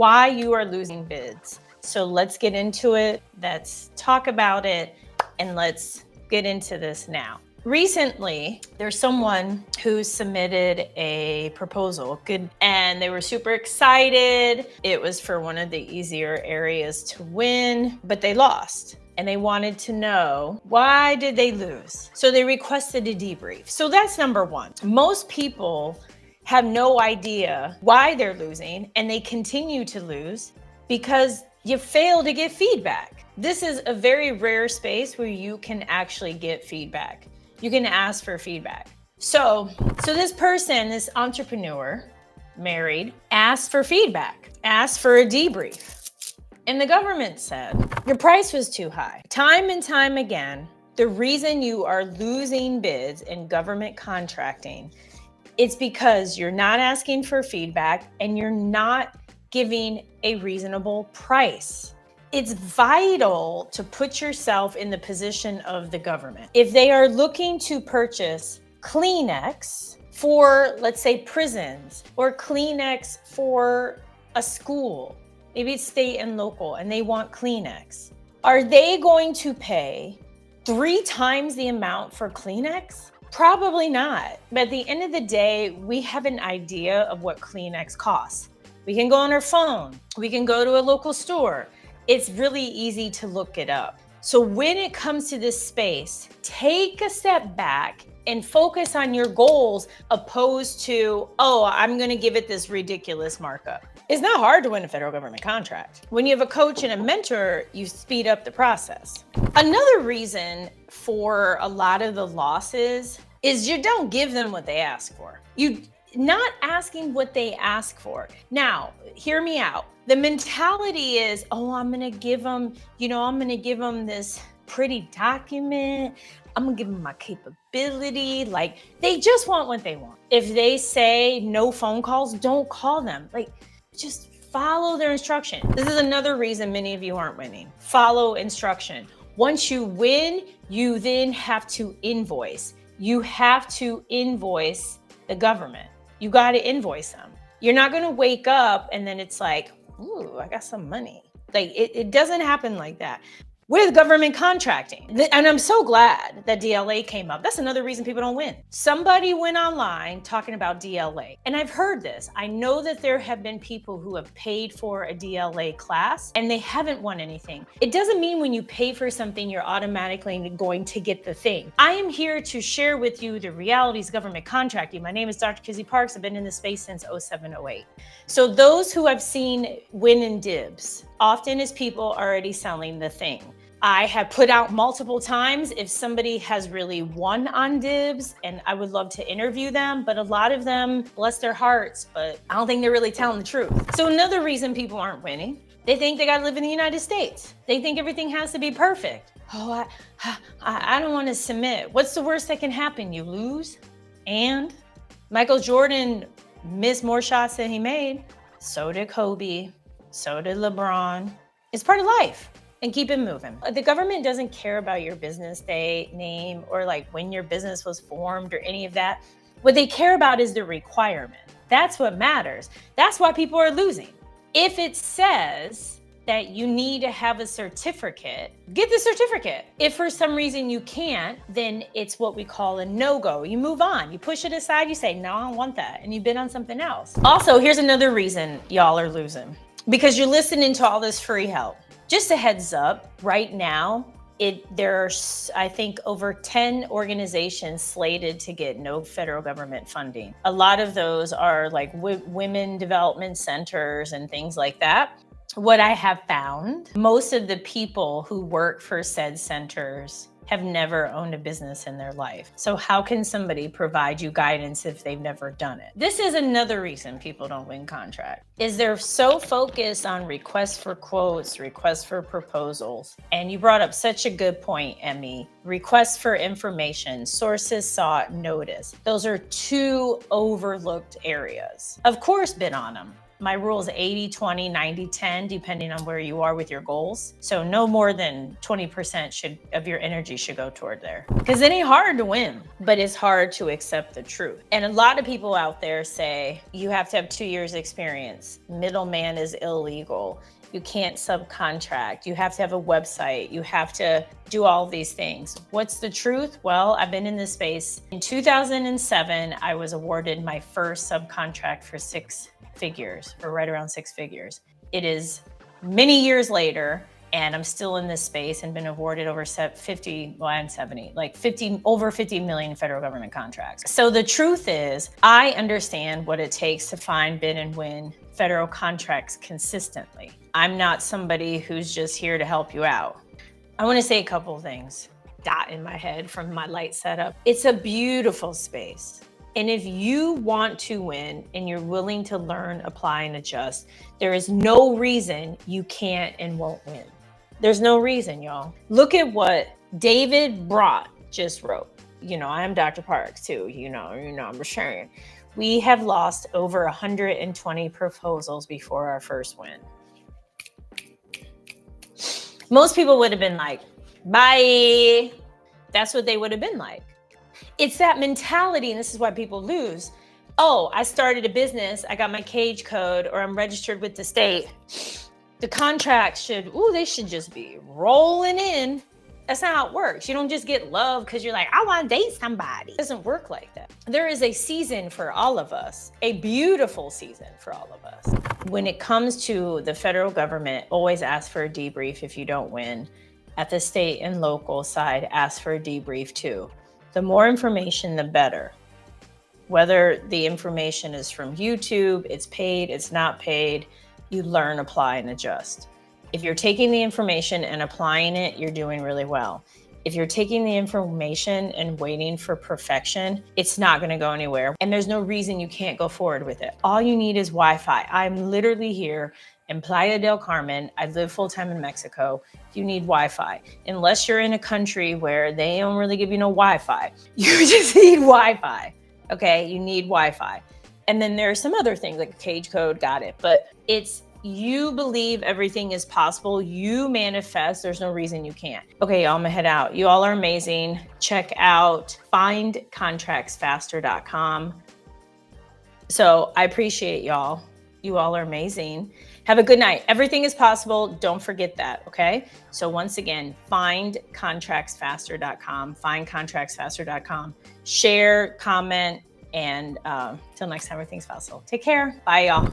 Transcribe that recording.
why you are losing bids. So let's get into it. Let's talk about it, and let's get into this now. Recently, there's someone who submitted a proposal, and they were super excited. It was for one of the easier areas to win, but they lost. And they wanted to know, why did they lose? So they requested a debrief. So that's number one. Most people have no idea why they're losing, and they continue to lose because you fail to get feedback. This is a very rare space where you can actually get feedback. You can ask for feedback. So this person, this entrepreneur, married, asked for feedback, asked for a debrief. And the government said, your price was too high. Time and time again, the reason you are losing bids in government contracting, it's because you're not asking for feedback and you're not giving a reasonable price. It's vital to put yourself in the position of the government. If they are looking to purchase Kleenex for, let's say, prisons, or Kleenex for a school, maybe it's state and local, and they want Kleenex, are they going to pay 3 times the amount for Kleenex? Probably not. But at the end of the day, we have an idea of what Kleenex costs. We can go on our phone. We can go to a local store. It's really easy to look it up. So when it comes to this space, take a step back and focus on your goals, opposed to, oh, I'm gonna give it this ridiculous markup. It's not hard to win a federal government contract. When you have a coach and a mentor, you speed up the process. Another reason for a lot of the losses is you don't give them what they ask for. You not asking what they ask for. Now, hear me out. The mentality is, oh, I'm gonna give them, I'm gonna give them this pretty document. I'm gonna give them my capability. Like, they just want what they want. If they say no phone calls, don't call them. Like, just follow their instruction. This is another reason many of you aren't winning. Follow instruction. Once you win, you then have to invoice. You have to invoice the government. You got to invoice them. You're not going to wake up and then it's like, ooh, I got some money. Like, it doesn't happen like that with government contracting. And I'm so glad that DLA came up. That's another reason people don't win. Somebody went online talking about DLA, and I've heard this. I know that there have been people who have paid for a DLA class and they haven't won anything. It doesn't mean when you pay for something, you're automatically going to get the thing. I am here to share with you the realities of government contracting. My name is Dr. Kizzy Parks. I've been in this space since 07-08. So those who have seen win and dibs often is people already selling the thing. I have put out multiple times if somebody has really won on dibs, and I would love to interview them, but a lot of them, bless their hearts, but I don't think they're really telling the truth. So another reason people aren't winning, they think they gotta live in the United States. They think everything has to be perfect. Oh, I don't wanna submit. What's the worst that can happen? You lose? And Michael Jordan missed more shots than he made. So did Kobe, so did LeBron. It's part of life. And keep it moving. The government doesn't care about your business name or like when your business was formed or any of that. What they care about is the requirement. That's what matters. That's why people are losing. If it says that you need to have a certificate, get the certificate. If for some reason you can't, then it's what we call a no-go. You move on, you push it aside, you say, no, I don't want that. And you've been on something else. Also, here's another reason y'all are losing. Because you're listening to all this free help. Just a heads up, right now, there's, I think, over 10 organizations slated to get no federal government funding. A lot of those are like women development centers and things like that. What I have found, most of the people who work for said centers have never owned a business in their life. So how can somebody provide you guidance if they've never done it? This is another reason people don't win contracts, is they're so focused on requests for quotes, requests for proposals. And you brought up such a good point, Emmy. Requests for information, sources sought, notice. Those are 2 overlooked areas. Of course, bid on them. My rule is 80, 20, 90, 10, depending on where you are with your goals. So no more than 20% of your energy should go toward there. Because it ain't hard to win, but it's hard to accept the truth. And a lot of people out there say, you have to have 2 years experience. Middleman is illegal. You can't subcontract. You have to have a website. You have to do all these things. What's the truth? Well, I've been in this space. In 2007, I was awarded my first subcontract for 6 figures, or right around 6 figures. It is many years later, and I'm still in this space and been awarded over 50, well, I'm 70, like over 50 million federal government contracts. So the truth is, I understand what it takes to find, bid, and win federal contracts consistently. I'm not somebody who's just here to help you out. I want to say a couple of things. Dot in my head from my light setup. It's a beautiful space. And if you want to win and you're willing to learn, apply, and adjust, there is no reason you can't and won't win. There's no reason, y'all. Look at what David Brott just wrote. You know, I am Dr. Parks too, you know, I'm sharing. We have lost over 120 proposals before our first win. Most people would have been like, bye. That's what they would have been like. It's that mentality, and this is why people lose. Oh, I started a business, I got my cage code, or I'm registered with the state. The contract they should just be rolling in. That's not how it works. You don't just get love because you're like, I want to date somebody. It doesn't work like that. There is a season for all of us, a beautiful season for all of us. When it comes to the federal government, always ask for a debrief if you don't win. At the state and local side, ask for a debrief too. The more information, the better. Whether the information is from YouTube, it's paid, it's not paid, you learn, apply, and adjust. If you're taking the information and applying it, you're doing really well. If you're taking the information and waiting for perfection, it's not going to go anywhere. And there's no reason you can't go forward with it. All you need is Wi-Fi. I'm literally here in Playa del Carmen. I live full-time in Mexico. You need Wi-Fi. Unless you're in a country where they don't really give you no Wi-Fi. You just need Wi-Fi. Okay, you need Wi-Fi. And then there are some other things like a cage code, got it. But it's you believe everything is possible. You manifest. There's no reason you can't. Okay, y'all, I'm gonna head out. You all are amazing. Check out findcontractsfaster.com. So I appreciate y'all. You all are amazing. Have a good night. Everything is possible. Don't forget that, okay? So once again, findcontractsfaster.com, findcontractsfaster.com. Share, comment, and till next time, everything's possible. Take care. Bye, y'all.